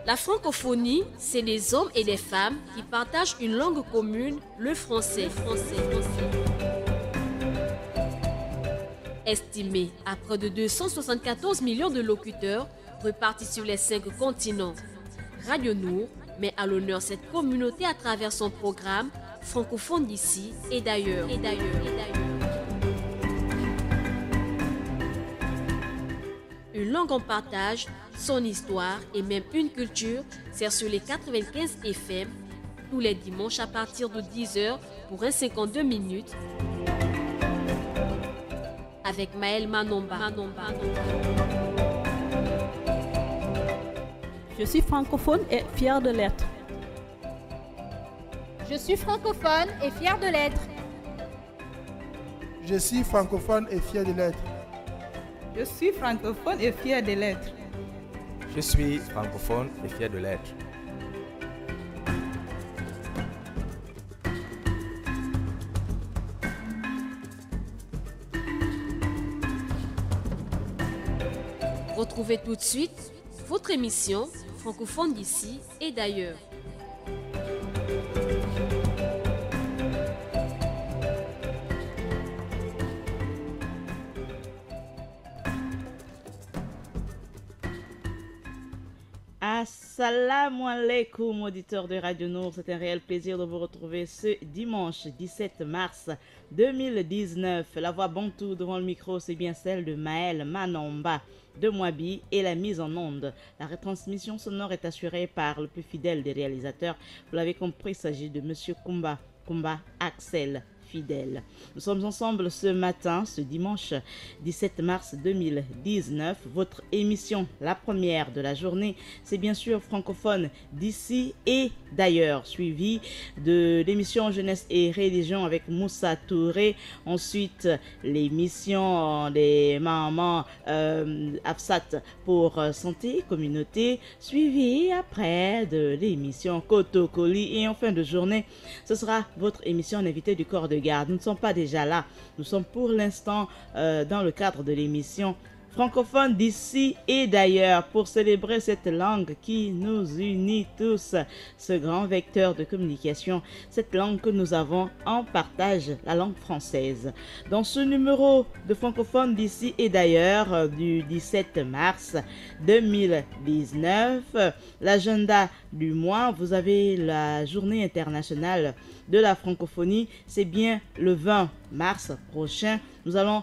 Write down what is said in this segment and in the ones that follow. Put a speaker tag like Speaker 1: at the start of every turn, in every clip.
Speaker 1: La francophonie, c'est des hommes et des femmes qui partagent une langue commune, le français. Estimé à près de 274 millions de locuteurs repartis sur les 5 continents, Radio Nour met à l'honneur cette communauté à travers son programme francophone d'ici et d'ailleurs. Une langue en partage, son histoire et même une culture sert sur les 95 FM tous les dimanches à partir de 10h pour un 52 minutes avec Maël Manomba.
Speaker 2: Je suis francophone et fière de l'être.
Speaker 3: Je suis francophone et fière de l'être.
Speaker 4: Je suis francophone et fier de l'être.
Speaker 5: Je suis francophone et fier de l'être.
Speaker 6: Je suis francophone et fier de l'être.
Speaker 1: Retrouvez tout de suite votre émission francophone d'ici et d'ailleurs.
Speaker 5: Assalamu alaikum, auditeurs de Radio Nour. C'est un réel plaisir de vous retrouver ce dimanche 17 mars 2019. La voix bantou devant le micro, c'est bien celle de Maël Manomba de Mwabi et la mise en onde. La retransmission sonore est assurée par le plus fidèle des réalisateurs. Vous l'avez compris, il s'agit de Monsieur Kumba Axel Fidèle. Nous sommes ensemble ce matin, ce dimanche 17 mars 2019. Votre émission, la première de la journée, c'est bien sûr francophone d'ici et d'ailleurs, suivi de l'émission Jeunesse et Religion avec Moussa Touré. Ensuite, l'émission des mamans Afsat pour santé et communauté, suivi après de l'émission Kotokoli. Et en fin de journée, ce sera votre émission en invité du corps de garde. Nous ne sommes pas déjà là. Nous sommes pour l'instant dans le cadre de l'émission francophone d'ici et d'ailleurs pour célébrer cette langue qui nous unit tous, ce grand vecteur de communication, cette langue que nous avons en partage, la langue française. Dans ce numéro de francophone d'ici et d'ailleurs du 17 mars 2019, l'agenda du mois, vous avez la journée internationale de la francophonie, c'est bien le 20 mars prochain. Nous allons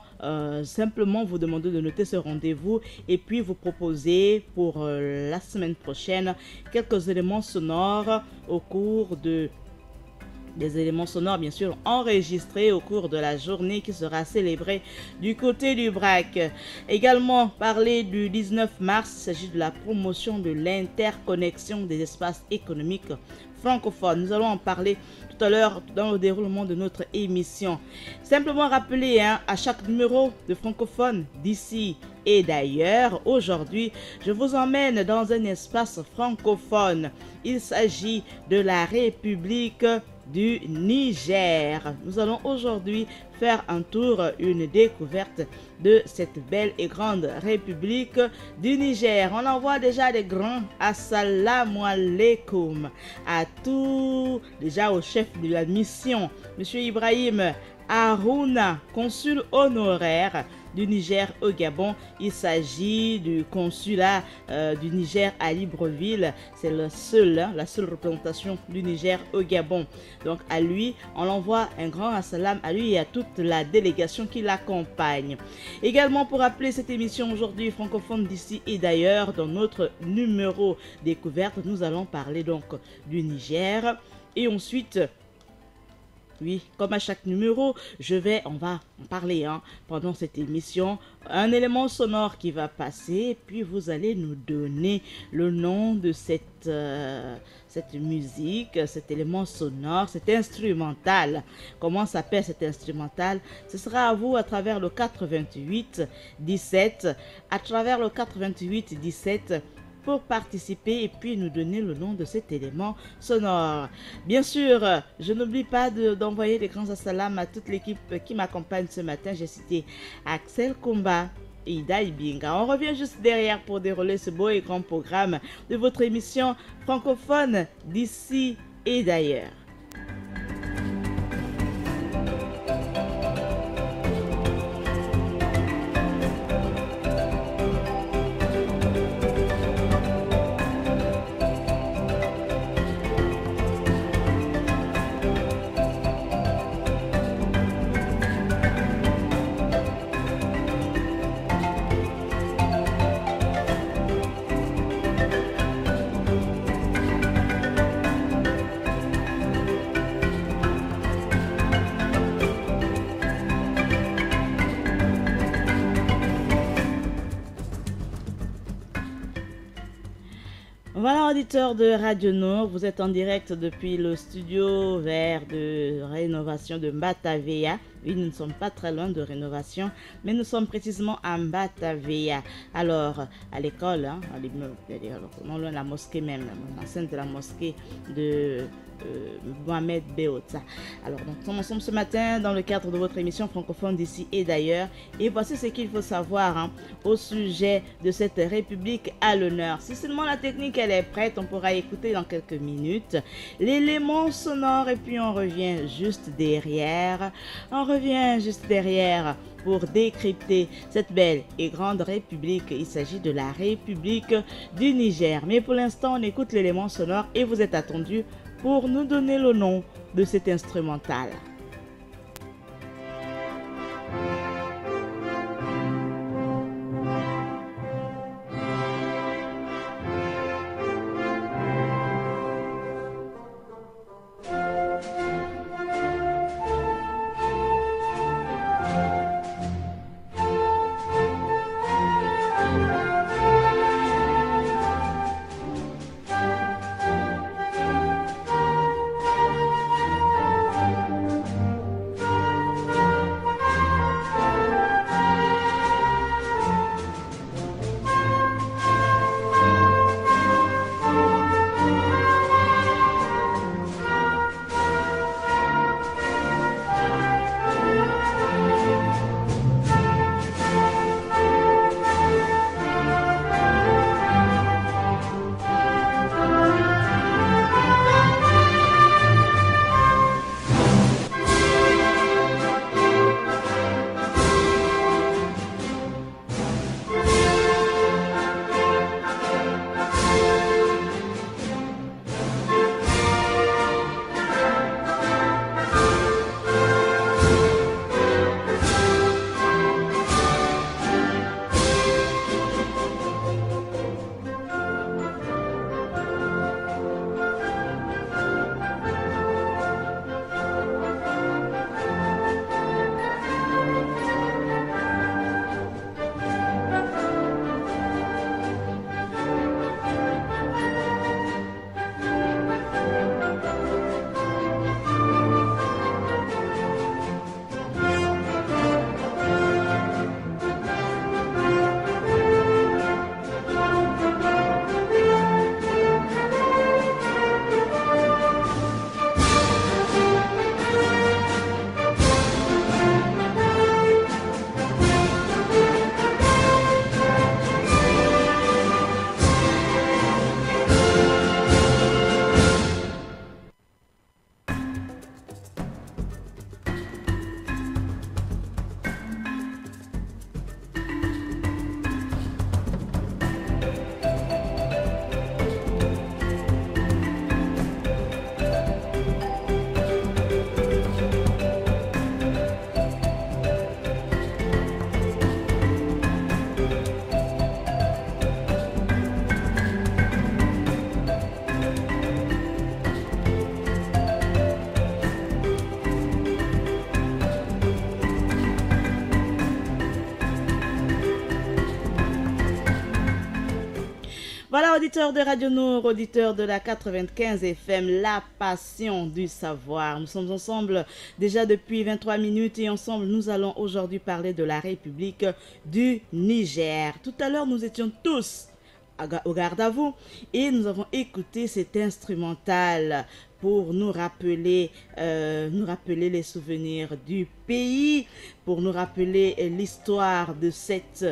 Speaker 5: simplement vous demander de noter ce rendez-vous et puis vous proposer pour la semaine prochaine quelques éléments sonores au cours de des éléments sonores bien sûr enregistrés au cours de la journée qui sera célébrée du côté du BRAC. Également parler du 19 mars, il s'agit de la promotion de l'interconnexion des espaces économiques francophones. Nous allons en parler tout à l'heure dans le déroulement de notre émission. Simplement rappeler à chaque numéro de francophone d'ici et d'ailleurs, aujourd'hui, je vous emmène dans un espace francophone. Il s'agit de la République du Niger. Nous allons aujourd'hui faire un tour, une découverte de cette belle et grande République du Niger. On envoie déjà des grands assalamu alaikum à tout, déjà au chef de la mission, Monsieur Ibrahim Harouna, consul honoraire du Niger au Gabon. Il s'agit du consulat du Niger à Libreville. C'est la seule représentation du Niger au Gabon. Donc à lui, on l'envoie un grand assalam à lui et à toute la délégation qui l'accompagne. Également pour appeler cette émission aujourd'hui francophone d'ici et d'ailleurs, dans notre numéro découverte, nous allons parler donc du Niger et ensuite oui, comme à chaque numéro, on va en parler pendant cette émission. Un élément sonore qui va passer, et puis vous allez nous donner le nom de cette musique, cet élément sonore, cet instrumental. Comment s'appelle cet instrumental? Ce sera à vous à travers le 88 17, à travers le 88 17. Pour participer et puis nous donner le nom de cet élément sonore. Bien sûr, je n'oublie pas d'envoyer des grands assalams à toute l'équipe qui m'accompagne ce matin. J'ai cité Axel Kumba Ida Ibinga. On revient juste derrière pour dérouler ce beau et grand programme de votre émission francophone d'ici et d'ailleurs. Voilà, auditeurs de Radio Nord, vous êtes en direct depuis le studio vert de rénovation de Batavia. Oui, nous ne sommes pas très loin de rénovation, mais nous sommes précisément à Batavia. Alors, à l'école, non loin de la mosquée même, l'enceinte de la mosquée de Mohamed Beota. Alors, nous sommes ensemble ce matin dans le cadre de votre émission francophone d'ici et d'ailleurs. Et voici ce qu'il faut savoir au sujet de cette République à l'honneur. Si seulement la technique elle est prête, on pourra écouter dans quelques minutes l'élément sonore et puis on revient juste derrière. Pour décrypter cette belle et grande République. Il s'agit de la République du Niger. Mais pour l'instant, on écoute l'élément sonore et vous êtes attendus pour nous donner le nom de cet instrumental. Voilà, auditeurs de Radio Nord, auditeurs de la 95 FM, la passion du savoir. Nous sommes ensemble déjà depuis 23 minutes et ensemble, nous allons aujourd'hui parler de la République du Niger. Tout à l'heure, nous étions tous au garde à vous et nous avons écouté cet instrumental pour nous rappeler les souvenirs du pays, pour nous rappeler l'histoire de cette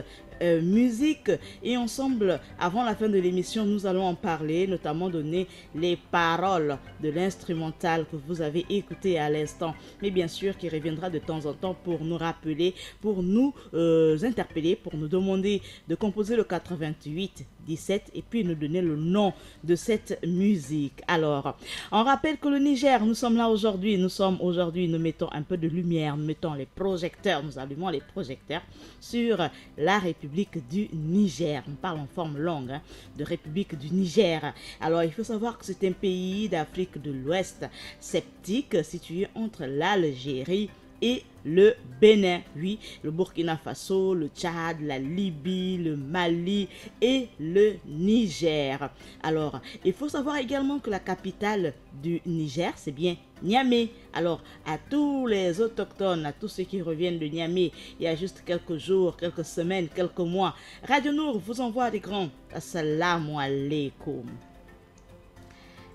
Speaker 5: musique. Et ensemble, avant la fin de l'émission, nous allons en parler, notamment donner les paroles de l'instrumental que vous avez écouté à l'instant. Mais bien sûr, qui reviendra de temps en temps pour nous rappeler, pour nous interpeller, pour nous demander de composer le 88 17 et puis nous donner le nom de cette musique. Alors, on rappelle que le Niger, nous sommes là aujourd'hui, nous mettons un peu de lumière, nous mettons les projecteurs, nous allumons les projecteurs sur la République du Niger. On parle en forme longue de République du Niger. Alors, il faut savoir que c'est un pays d'Afrique de l'Ouest sceptique situé entre l'Algérie et le Bénin, oui, le Burkina Faso, le Tchad, la Libye, le Mali et le Niger. Alors, il faut savoir également que la capitale du Niger, c'est bien Niamey. Alors, à tous les autochtones, à tous ceux qui reviennent de Niamey, il y a juste quelques jours, quelques semaines, quelques mois, Radio Nour vous envoie des grands assalamu alaikum.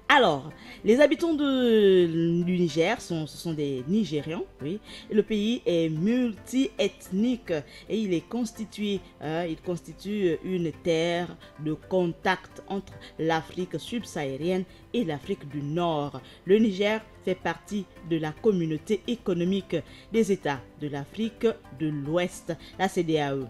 Speaker 5: Alors, les habitants du Niger ce sont des Nigérians, oui. Le pays est multi-ethnique et il constitue une terre de contact entre l'Afrique subsaharienne et l'Afrique du Nord. Le Niger fait partie de la communauté économique des États de l'Afrique de l'Ouest, la CEDEAO.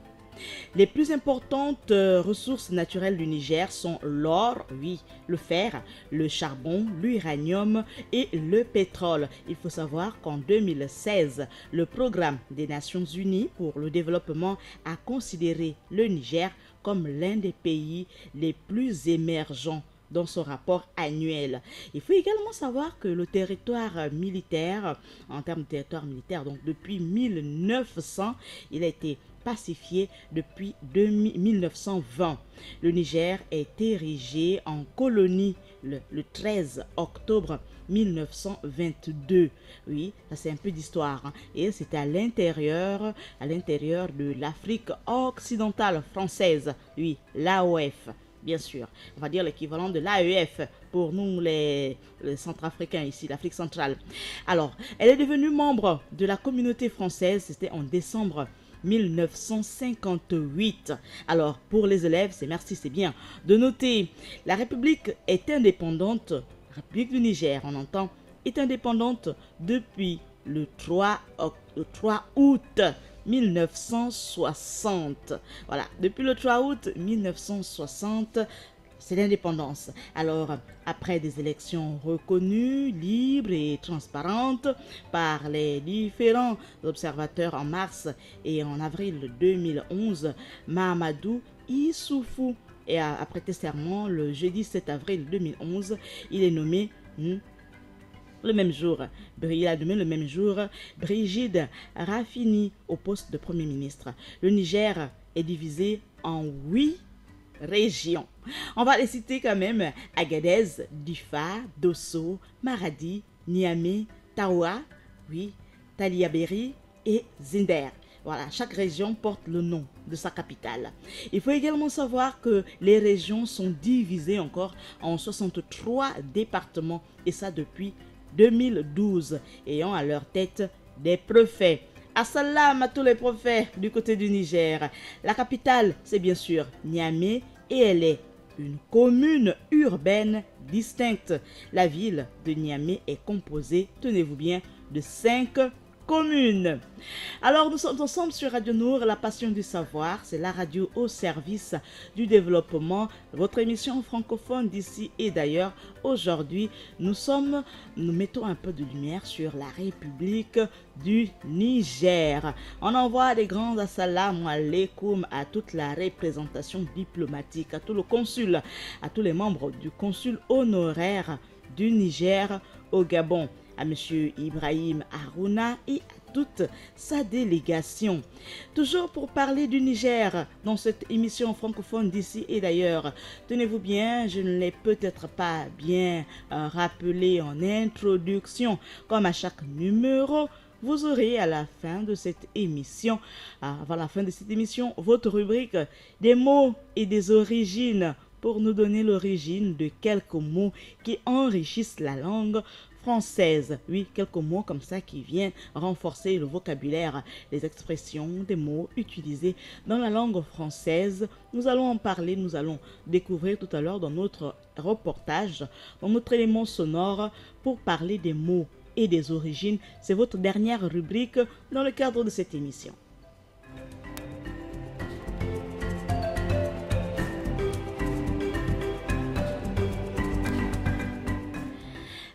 Speaker 5: Les plus importantes ressources naturelles du Niger sont l'or, oui, le fer, le charbon, l'uranium et le pétrole. Il faut savoir qu'en 2016, le programme des Nations Unies pour le développement a considéré le Niger comme l'un des pays les plus émergents dans son rapport annuel. Il faut également savoir que le territoire militaire, en termes de territoire militaire, donc depuis 1900, il a été pacifié depuis 1920. Le Niger est érigé en colonie le 13 octobre 1922. Oui, ça c'est un peu d'histoire. Et c'est à l'intérieur de l'Afrique occidentale française. Oui, l'AOF. Bien sûr, on va dire l'équivalent de l'AEF pour nous les centrafricains ici, l'Afrique centrale. Alors, elle est devenue membre de la communauté française, c'était en décembre 1958. Alors, pour les élèves, c'est bien de noter, la République est indépendante, la République du Niger, on entend, est indépendante depuis le 3 août 1960. Voilà, depuis le 3 août 1960, c'est l'indépendance. Alors, après des élections reconnues, libres et transparentes par les différents observateurs en mars et en avril 2011, Mahamadou Issoufou a prêté serment le jeudi 7 avril 2011. Il est nommé le même jour, Brigide Rafini au poste de Premier ministre. Le Niger est divisé en 8 régions. On va les citer quand même: Agadez, Difa, Dosso, Maradi, Niamey, Tawa, oui, Taliaberi et Zinder. Voilà, chaque région porte le nom de sa capitale. Il faut également savoir que les régions sont divisées encore en 63 départements, et ça depuis 2012, ayant à leur tête des préfets. Assalam à tous les préfets du côté du Niger. La capitale, c'est bien sûr Niamey, et elle est une commune urbaine distincte. La ville de Niamey est composée, tenez-vous bien, de 5 communes. Alors, nous sommes ensemble sur Radio Nour, la passion du savoir. C'est la radio au service du développement. Votre émission francophone d'ici et d'ailleurs. Aujourd'hui, nous mettons un peu de lumière sur la République du Niger. On envoie des grands assalamu alaikum à toute la représentation diplomatique, à tout le consul, à tous les membres du consul honoraire du Niger au Gabon, à M. Ibrahim Harouna et à toute sa délégation. Toujours pour parler du Niger dans cette émission francophone d'ici et d'ailleurs. Tenez-vous bien, je ne l'ai peut-être pas bien rappelé en introduction. Comme à chaque numéro, vous aurez à la fin de cette émission, votre rubrique des mots et des origines, pour nous donner l'origine de quelques mots qui enrichissent la langue française. Oui, quelques mots comme ça qui viennent renforcer le vocabulaire, les expressions, des mots utilisés dans la langue française. Nous allons en parler, nous allons découvrir tout à l'heure dans notre reportage, dans notre élément sonore pour parler des mots et des origines. C'est votre dernière rubrique dans le cadre de cette émission.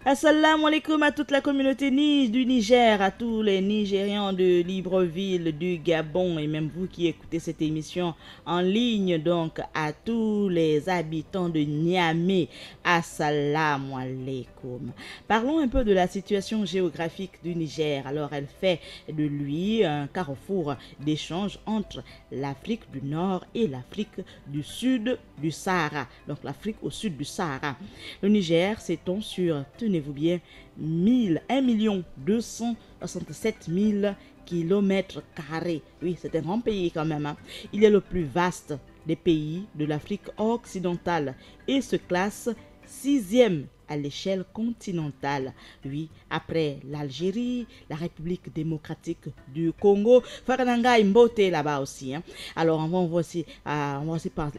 Speaker 5: Assalamu alaikum à toute la communauté du Niger, à tous les Nigérians de Libreville, du Gabon et même vous qui écoutez cette émission en ligne, donc à tous les habitants de Niamey. Assalamu alaikum. Parlons un peu de la situation géographique du Niger. Alors elle fait de lui un carrefour d'échange entre l'Afrique du Nord et l'Afrique du Sud du Sahara. Donc l'Afrique au sud du Sahara. Le Niger s'étend sur, tenez-vous bien, 1 267 000 kilomètres carrés. Oui, c'est un grand pays quand même. Il est le plus vaste des pays de l'Afrique occidentale et se classe 6e à l'échelle continentale. Oui, après l'Algérie, la République démocratique du Congo, Farananga Mbote là-bas aussi. Alors, on va aussi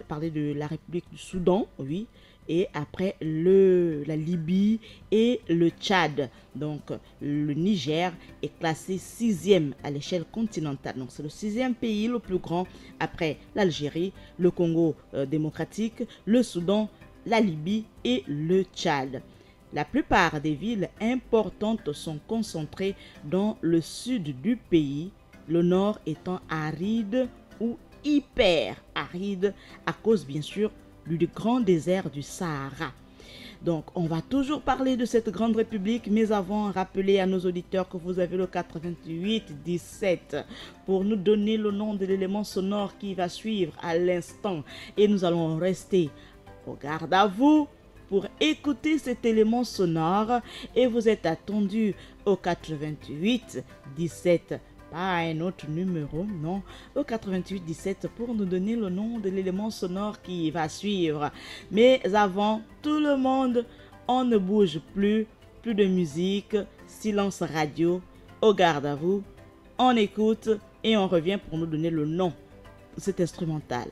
Speaker 5: parler de la République du Soudan, oui, et après la Libye et le Tchad. Donc le Niger est classé 6e à l'échelle continentale. Donc c'est le 6e pays le plus grand après l'Algérie, le Congo démocratique, le Soudan, la Libye et le Tchad. La plupart des villes importantes sont concentrées dans le sud du pays, le nord étant aride ou hyper aride à cause bien sûr du grand désert du Sahara. Donc, on va toujours parler de cette grande république, mais avant, rappeler à nos auditeurs que vous avez le 88 17 pour nous donner le nom de l'élément sonore qui va suivre à l'instant. Et nous allons rester au garde à vous pour écouter cet élément sonore. Et vous êtes attendus au 88 17. Pas un autre numéro, non, au 88 17 pour nous donner le nom de l'élément sonore qui va suivre. Mais avant, tout le monde, on ne bouge plus de musique, silence radio, au garde à vous, on écoute et on revient pour nous donner le nom de cet instrumental.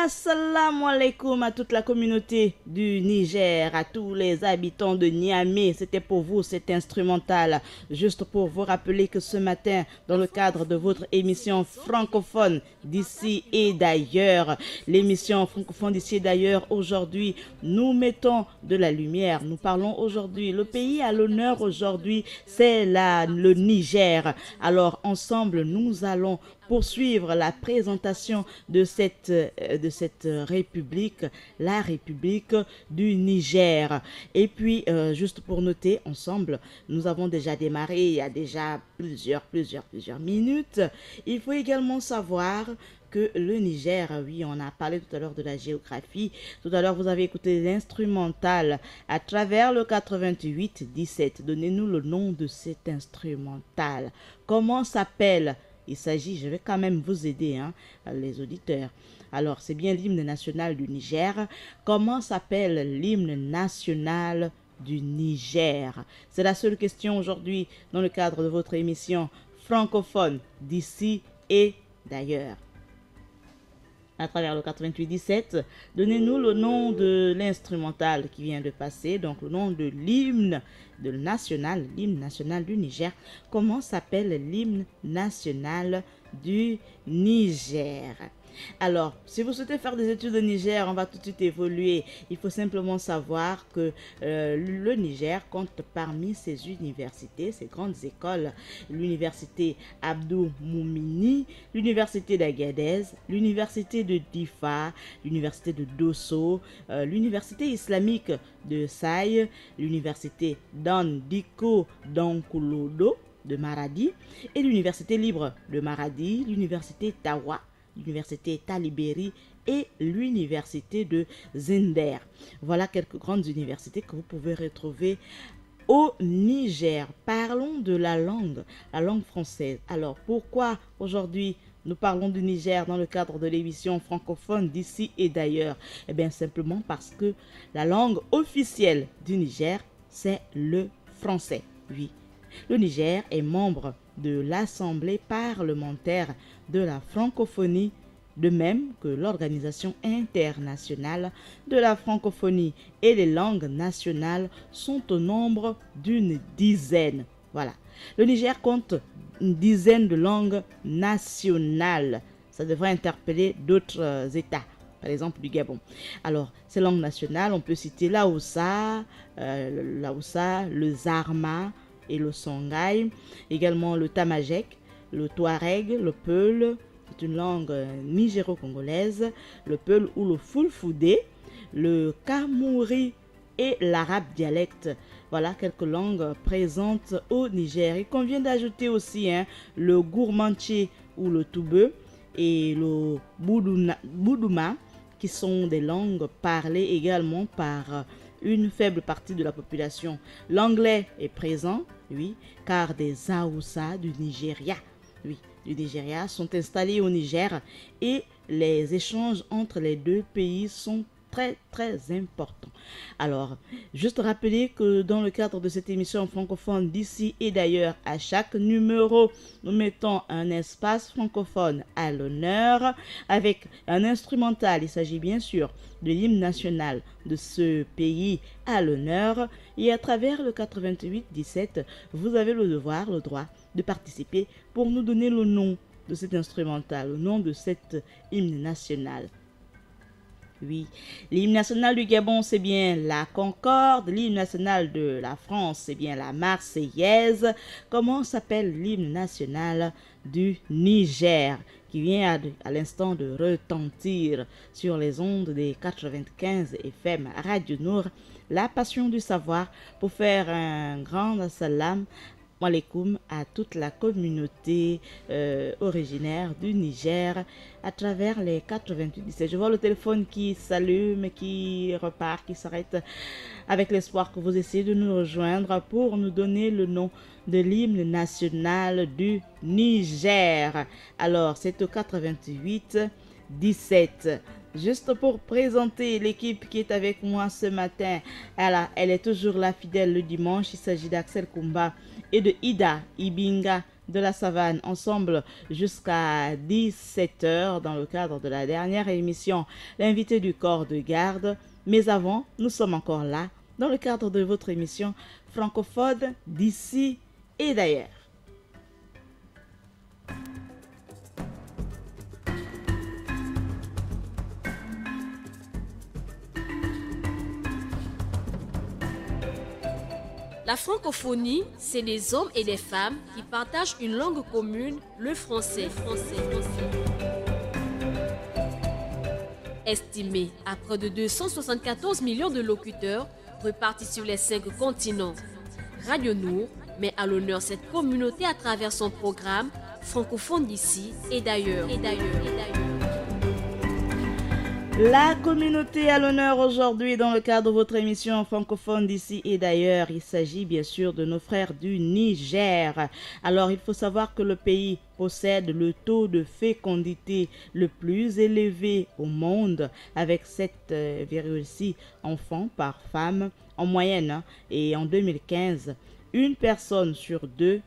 Speaker 5: Assalamu alaikum à toute la communauté du Niger, à tous les habitants de Niamey. C'était pour vous cet instrumental, juste pour vous rappeler que ce matin, dans le cadre de votre émission francophone d'ici et d'ailleurs, l'émission francophone d'ici et d'ailleurs, aujourd'hui, nous mettons de la lumière. Nous parlons aujourd'hui, le pays à l'honneur aujourd'hui, c'est le Niger. Alors, ensemble, nous allons poursuivre la présentation de cette république, la République du Niger. Et puis, juste pour noter, ensemble, nous avons déjà démarré il y a déjà plusieurs minutes. Il faut également savoir que le Niger, oui, on a parlé tout à l'heure de la géographie. Tout à l'heure, vous avez écouté l'instrumental à travers le 88-17. Donnez-nous le nom de cet instrumental. Comment s'appelle ? Il s'agit, je vais quand même vous aider, les auditeurs. Alors, c'est bien l'hymne national du Niger. Comment s'appelle l'hymne national du Niger? C'est la seule question aujourd'hui dans le cadre de votre émission francophone d'ici et d'ailleurs. À travers le 88-17, donnez-nous le nom de l'instrumental qui vient de passer, donc le nom de l'hymne national du Niger. Comment s'appelle l'hymne national du Niger? Alors, si vous souhaitez faire des études au Niger, on va tout de suite évoluer. Il faut simplement savoir que le Niger compte parmi ses universités, ses grandes écoles, l'université Abdou Moumini, l'université d'Agadez, l'université de Difa, l'université de Dosso, l'université islamique de Saï, l'université d'Andiko d'Ankoulodo de Maradi et l'université libre de Maradi, l'université Tawa, l'université Taliberi et l'université de Zender. Voilà quelques grandes universités que vous pouvez retrouver au Niger. Parlons de la langue française. Alors, pourquoi aujourd'hui nous parlons du Niger dans le cadre de l'émission francophone d'ici et d'ailleurs? Eh bien, simplement parce que la langue officielle du Niger, c'est le français. Oui, le Niger est membre de l'Assemblée parlementaire de la francophonie, de même que l'Organisation internationale de la francophonie, et les langues nationales sont au nombre d'une dizaine. Voilà. Le Niger compte une dizaine de langues nationales. Ça devrait interpeller d'autres États, par exemple du Gabon. Alors, ces langues nationales, on peut citer l'Aoussa, le Zarma et le Songhai, également le Tamajek, le Touareg, le Peul, c'est une langue nigéro-congolaise, le Peul ou le Fulfulde, le Kamouri et l'arabe dialecte. Voilà quelques langues présentes au Niger. Il convient d'ajouter aussi le Gourmandché ou le Toubeu et le Boudouma, qui sont des langues parlées également par une faible partie de la population. L'anglais est présent, oui, car des Aoussa du Nigeria, sont installés au Niger et les échanges entre les deux pays sont très important. Alors, juste rappeler que dans le cadre de cette émission francophone d'ici et d'ailleurs, à chaque numéro, nous mettons un espace francophone à l'honneur avec un instrumental. Il s'agit bien sûr de l'hymne national de ce pays à l'honneur. Et à travers le 88-17, vous avez le devoir, le droit de participer pour nous donner le nom de cet instrumental, le nom de cet hymne national. Oui, l'hymne national du Gabon, c'est bien la Concorde. L'hymne national de la France, c'est bien la Marseillaise. Comment s'appelle l'hymne national du Niger, qui vient à l'instant de retentir sur les ondes des 95 FM Radio Nour, la passion du savoir, pour faire un grand salam alaikum à toute la communauté originaire du Niger à travers les 88-17. Je vois le téléphone qui s'allume, qui repart, qui s'arrête, avec l'espoir que vous essayez de nous rejoindre pour nous donner le nom de l'hymne national du Niger. Alors, c'est au 88-17. Juste pour présenter l'équipe qui est avec moi ce matin, elle est toujours là, fidèle le dimanche. Il s'agit d'Axel Kumba et de Ida Ibinga de la savane ensemble jusqu'à 17h dans le cadre de la dernière émission, l'invité du corps de garde. Mais avant, nous sommes encore là dans le cadre de votre émission francophone d'ici et d'ailleurs.
Speaker 1: La francophonie, c'est des hommes et des femmes qui partagent une langue commune, le français. Estimé à près de 274 millions de locuteurs repartis sur les 5 continents, Radio Nour met à l'honneur cette communauté à travers son programme francophone d'ici et d'ailleurs.
Speaker 5: La communauté à l'honneur aujourd'hui dans le cadre de votre émission francophone d'ici et d'ailleurs. Il s'agit bien sûr de nos frères du Niger. Alors il faut savoir que le pays possède le taux de fécondité le plus élevé au monde avec 7,6 enfants par femme en moyenne. Et en 2015, une personne sur deux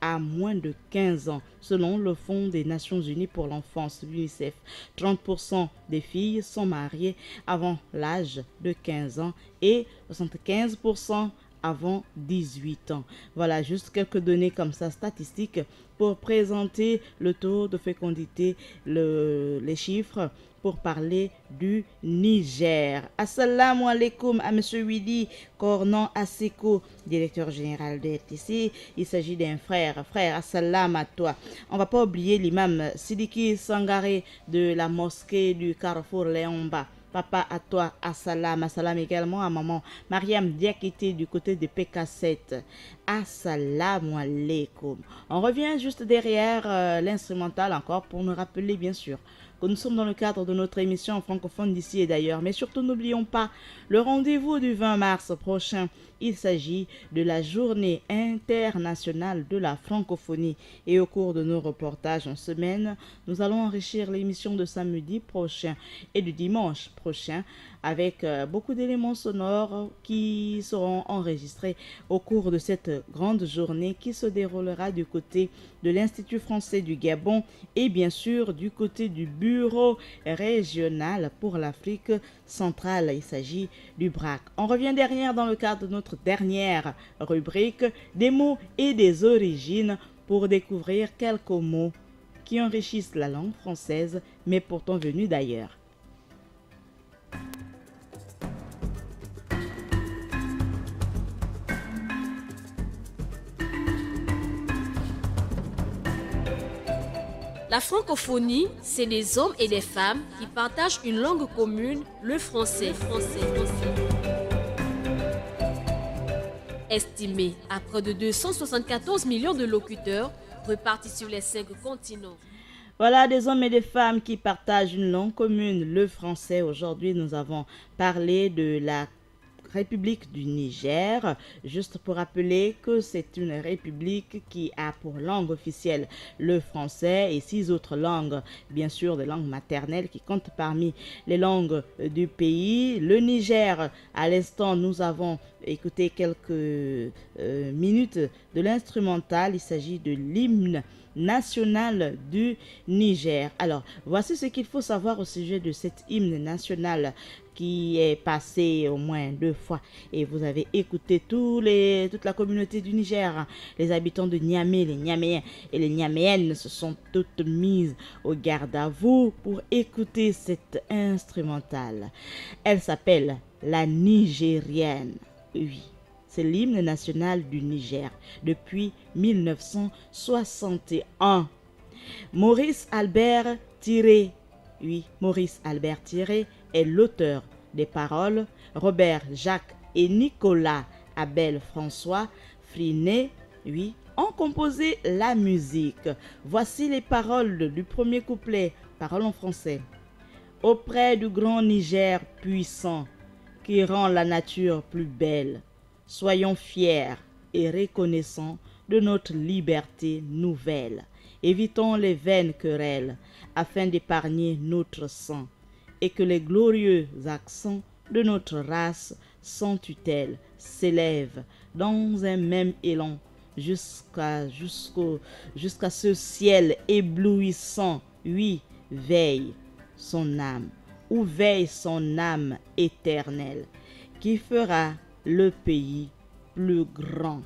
Speaker 5: à moins de 15 ans, selon le Fonds des Nations Unies pour l'enfance, l'UNICEF. 30% des filles sont mariées avant l'âge de 15 ans et 75% avant 18 ans. Voilà, juste quelques données comme ça, statistiques, pour présenter le taux de fécondité, les chiffres, pour parler du Niger. Assalamu alaikum à M. Widi Kornan Aseko, directeur général de RTC. Il s'agit d'un frère. Frère, assalam à toi. On va pas oublier l'imam Sidiki Sangaré de la mosquée du Carrefour Léomba. Papa à toi, assalam. Assalam également à maman Mariam Diakité du côté de PK7. Assalamu alaikum. On revient juste derrière l'instrumental encore pour nous rappeler bien sûr que nous sommes dans le cadre de notre émission francophone d'ici et d'ailleurs. Mais surtout, n'oublions pas le rendez-vous du 20 mars prochain. Il s'agit de la journée internationale de la francophonie. Et au cours de nos reportages en semaine, nous allons enrichir l'émission de samedi prochain et du dimanche prochain avec beaucoup d'éléments sonores qui seront enregistrés au cours de cette grande journée qui se déroulera du côté de l'Institut français du Gabon et bien sûr du côté du Bureau régional pour l'Afrique centrale. Il s'agit du BRAC. On revient derrière dans le cadre de notre dernière rubrique des mots et des origines pour découvrir quelques mots qui enrichissent la langue française mais pourtant venus d'ailleurs.
Speaker 1: La francophonie, c'est des hommes et des femmes qui partagent une langue commune, le français. Estimé à près de 274 millions de locuteurs repartis sur les 5 continents.
Speaker 5: Voilà, des hommes et des femmes qui partagent une langue commune, le français. Aujourd'hui, nous avons parlé de la République du Niger, juste pour rappeler que c'est une république qui a pour langue officielle le français et 6 autres langues, bien sûr des langues maternelles qui comptent parmi les langues du pays. Le Niger, à l'instant, nous avons écouté quelques minutes de l'instrumental. Il s'agit de l'hymne national du Niger. Alors, voici ce qu'il faut savoir au sujet de cet hymne national qui est passé au moins 2 fois et vous avez écouté toute la communauté du Niger, les habitants de Niamey, les Niaméens et les Niaméennes se sont toutes mises au garde à vous pour écouter cette instrumentale. Elle s'appelle la Nigérienne. Oui, c'est l'hymne national du Niger depuis 1961. Maurice Albert Thierry, Maurice Albert Thierry est l'auteur des paroles. Robert Jacques et Nicolas Abel François Frinet, ont composé la musique. Voici les paroles du premier couplet, paroles en français. Auprès du grand Niger puissant, qui rend la nature plus belle, soyons fiers et reconnaissants de notre liberté nouvelle. Évitons les vaines querelles, afin d'épargner notre sang, et que les glorieux accents de notre race sans tutelle s'élèvent dans un même élan jusqu'à ce ciel éblouissant. Oui, veille son âme, ou veille son âme éternelle, qui fera le pays plus grand.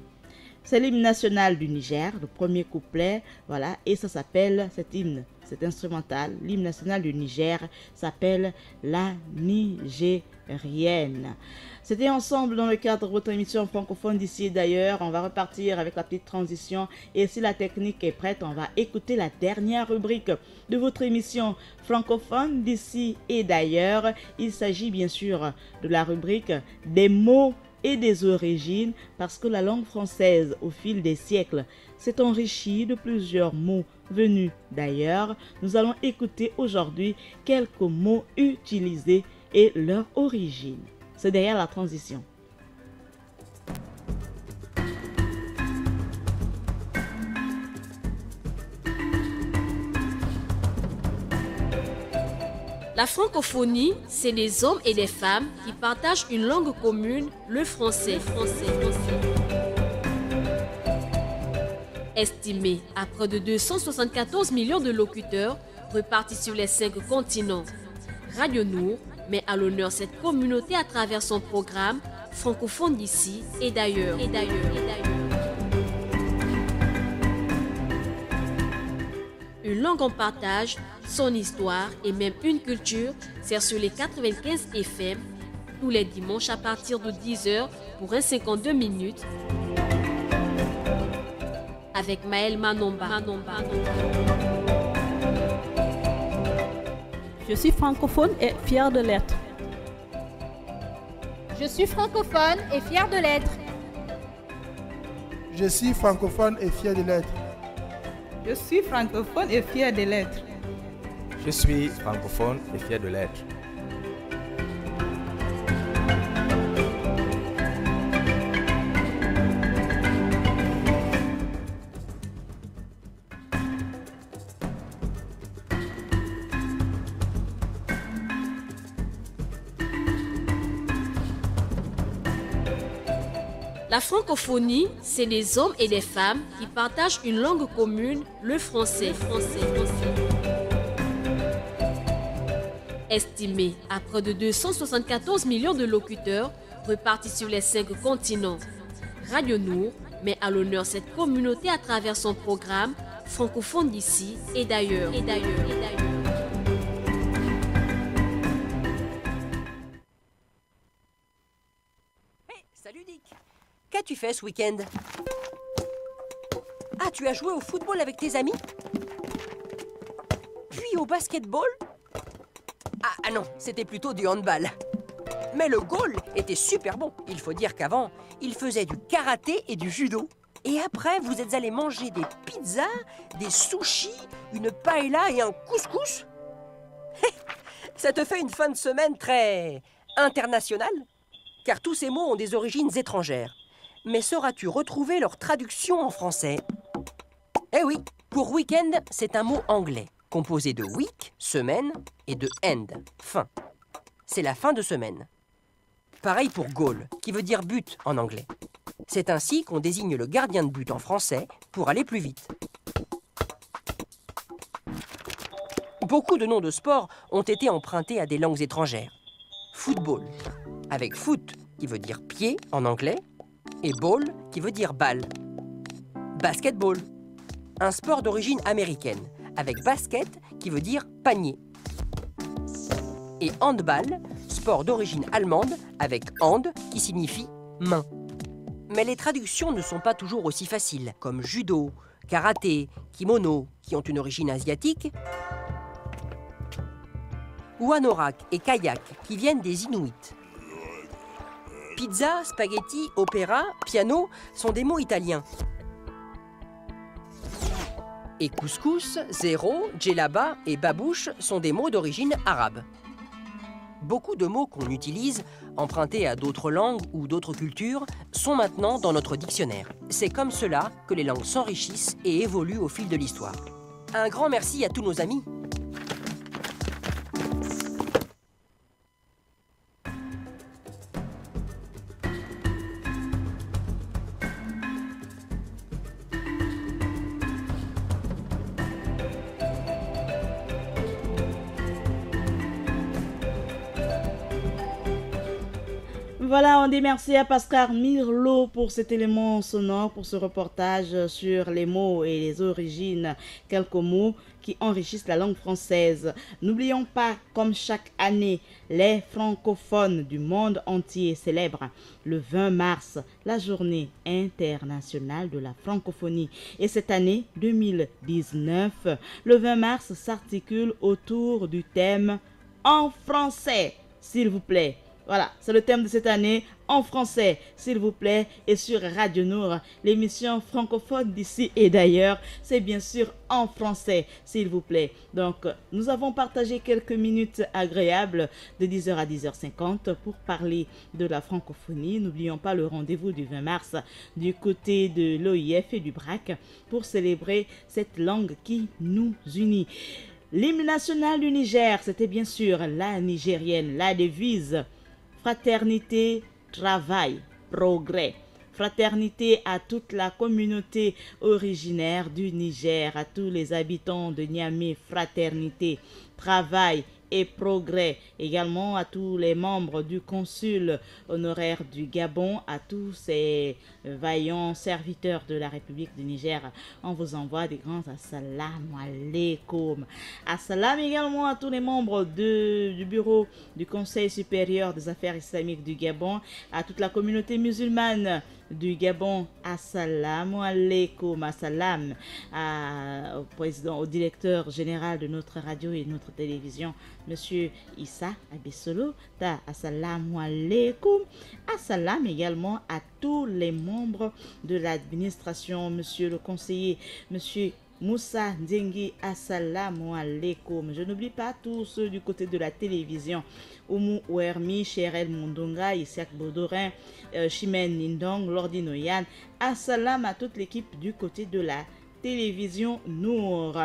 Speaker 5: C'est l'hymne national du Niger, le premier couplet, voilà, et ça s'appelle, cet hymne, cet instrumental, l'hymne national du Niger s'appelle la Nigérienne. C'était ensemble dans le cadre de votre émission francophone d'ici et d'ailleurs. On va repartir avec la petite transition et si la technique est prête, on va écouter la dernière rubrique de votre émission francophone d'ici et d'ailleurs. Il s'agit bien sûr de la rubrique des mots et des origines parce que la langue française au fil des siècles s'est enrichie de plusieurs mots venus d'ailleurs. Nous allons écouter aujourd'hui quelques mots utilisés et leur origine. C'est derrière la transition.
Speaker 1: La francophonie, c'est des hommes et des femmes qui partagent une langue commune, le français. Estimé à près de 274 millions de locuteurs repartis sur les 5 continents, Radio Nour met à l'honneur cette communauté à travers son programme francophone d'ici et d'ailleurs. Une langue en partage, son histoire et même une culture sert sur les 95 FM tous les dimanches à partir de 10h pour un 52 minutes avec Maël Manomba.
Speaker 2: Je suis francophone et fière de l'être.
Speaker 3: Je suis francophone et fière de l'être.
Speaker 4: Je suis francophone et fier de l'être.
Speaker 7: Je suis francophone et fier de l'être.
Speaker 6: Je suis francophone et fier de l'être.
Speaker 1: La francophonie, c'est des hommes et des femmes qui partagent une langue commune, le français. Estimé à près de 274 millions de locuteurs repartis sur les 5 continents, Radio Nour met à l'honneur cette communauté à travers son programme francophone d'ici et d'ailleurs.
Speaker 8: Hey, salut Dick. Qu'as-tu fait ce week-end? Ah, tu as joué au football avec tes amis? Puis au basketball? Ah non, c'était plutôt du handball. Mais le goal était super bon. Il faut dire qu'avant, il faisait du karaté et du judo. Et après, vous êtes allés manger des pizzas, des sushis, une paella et un couscous? Ça te fait une fin de semaine très internationale? Car tous ces mots ont des origines étrangères. Mais sauras-tu retrouver leur traduction en français? Eh oui, pour week-end, c'est un mot anglais, composé de week, semaine, et de end, fin. C'est la fin de semaine. Pareil pour goal, qui veut dire but en anglais. C'est ainsi qu'on désigne le gardien de but en français pour aller plus vite. Beaucoup de noms de sports ont été empruntés à des langues étrangères. Football, avec foot, qui veut dire pied en anglais, et ball, qui veut dire balle. Basketball, un sport d'origine américaine, avec basket, qui veut dire panier. Et handball, sport d'origine allemande, avec hand, qui signifie main. Mais les traductions ne sont pas toujours aussi faciles, comme judo, karaté, kimono, qui ont une origine asiatique, ou anorak et kayak, qui viennent des Inuits. Pizza, spaghetti, opéra, piano sont des mots italiens. Et couscous, zéro, djellaba et babouche sont des mots d'origine arabe. Beaucoup de mots qu'on utilise, empruntés à d'autres langues ou d'autres cultures, sont maintenant dans notre dictionnaire. C'est comme cela que les langues s'enrichissent et évoluent au fil de l'histoire. Un grand merci à tous nos amis.
Speaker 5: Voilà, on dit merci à Pascal Mirlo pour cet élément sonore, pour ce reportage sur les mots et les origines. Quelques mots qui enrichissent la langue française. N'oublions pas, comme chaque année, les francophones du monde entier célèbrent le 20 mars la journée internationale de la francophonie. Et cette année 2019, le 20 mars s'articule autour du thème « En français », s'il vous plaît. Voilà, c'est le thème de cette année, en français, s'il vous plaît, et sur Radio Nour, l'émission francophone d'ici et d'ailleurs, c'est bien sûr en français, s'il vous plaît. Donc, nous avons partagé quelques minutes agréables de 10h à 10h50 pour parler de la francophonie. N'oublions pas le rendez-vous du 20 mars du côté de l'OIF et du BRAC pour célébrer cette langue qui nous unit. L'hymne national du Niger, c'était bien sûr la nigérienne, la devise. Fraternité, travail, progrès. Fraternité à toute la communauté originaire du Niger, à tous les habitants de Niamey. Fraternité, travail et progrès. Également à tous les membres du consul honoraire du Gabon, à tous ces vaillants serviteurs de la République du Niger. On vous envoie des grands assalamu alaikum. Assalam également à tous les membres du bureau du Conseil supérieur des affaires islamiques du Gabon, à toute la communauté musulmane du Gabon. Assalamu alaikum. Assalam au président, au directeur général de notre radio et notre télévision, Monsieur Issa Abissolo. Assalamu alaikum. Assalam également à tous les membres de l'administration, Monsieur le conseiller, Monsieur Moussa Ndengi, assalamu alaikum. Je n'oublie pas tous ceux du côté de la télévision. Oumou Ouermi, Cherel Mundunga, Isaac Bodorin, Chimène Nindong, Lordi Noyan. Assalam à toute l'équipe du côté de la télévision Nour.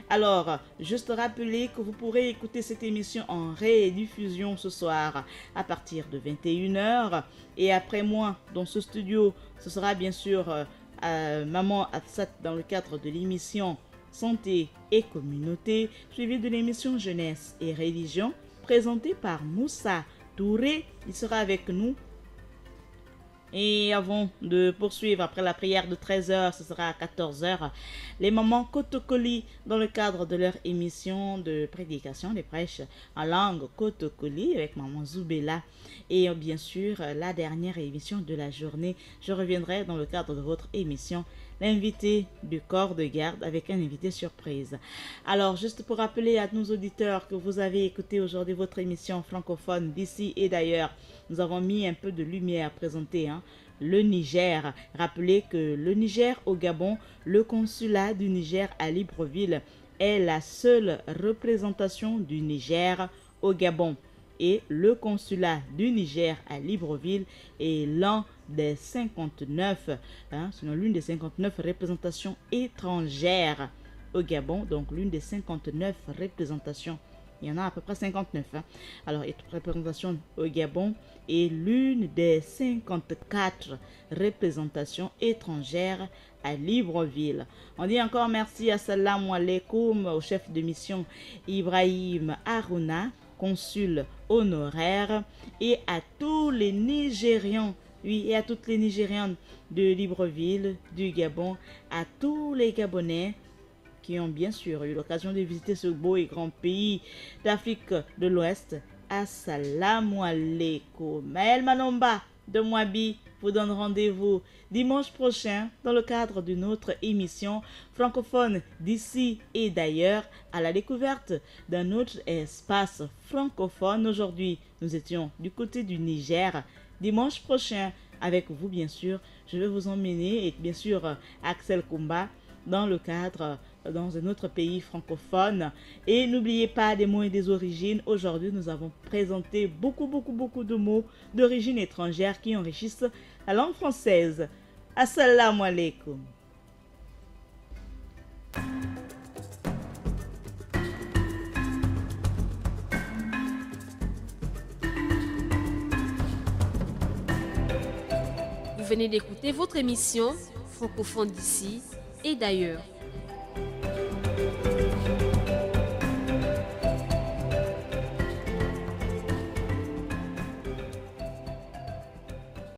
Speaker 5: Alors, juste rappeler que vous pourrez écouter cette émission en rediffusion ce soir à partir de 21h. Et après moi, dans ce studio, ce sera bien sûr Maman Afsat dans le cadre de l'émission Santé et Communauté, suivi de l'émission Jeunesse et Religion, présentée par Moussa Touré. Il sera avec nous. Et avant de poursuivre, après la prière de 13h, ce sera à 14h, les mamans Kotokoli dans le cadre de leur émission de prédication, des prêches en langue Kotokoli avec maman Zoubela. Et bien sûr, la dernière émission de la journée, je reviendrai dans le cadre de votre émission, l'invité du corps de garde avec un invité surprise. Alors, juste pour rappeler à nos auditeurs que vous avez écouté aujourd'hui votre émission francophone d'ici et d'ailleurs, nous avons mis un peu de lumière à présenter, le Niger. Rappelez que le Niger au Gabon, le consulat du Niger à Libreville est la seule représentation du Niger au Gabon. Et le consulat du Niger à Libreville est l'un des 59, sinon l'une des 59 représentations étrangères au Gabon, donc l'une des 59 représentations. Il y en a à peu près 59. Alors, représentation au Gabon est l'une des 54 représentations étrangères à Libreville. On dit encore merci à Salam alaikum au chef de mission Ibrahim Aruna, consul honoraire, et à tous les Nigérians, oui, et à toutes les Nigérianes de Libreville, du Gabon, à tous les Gabonais qui ont bien sûr eu l'occasion de visiter ce beau et grand pays d'Afrique de l'Ouest. Assalamu alaikum. Maël Manomba de Mwabi vous donne rendez-vous dimanche prochain dans le cadre d'une autre émission francophone d'ici et d'ailleurs, à la découverte d'un autre espace francophone. Aujourd'hui, nous étions du côté du Niger. Dimanche prochain, avec vous bien sûr, je vais vous emmener, et bien sûr Axel Kumba, dans un autre pays francophone. Et n'oubliez pas des mots et des origines. Aujourd'hui, nous avons présenté beaucoup de mots d'origine étrangère qui enrichissent la langue française. Assalamu alaikum.
Speaker 1: Vous venez d'écouter votre émission francophone d'ici et d'ailleurs.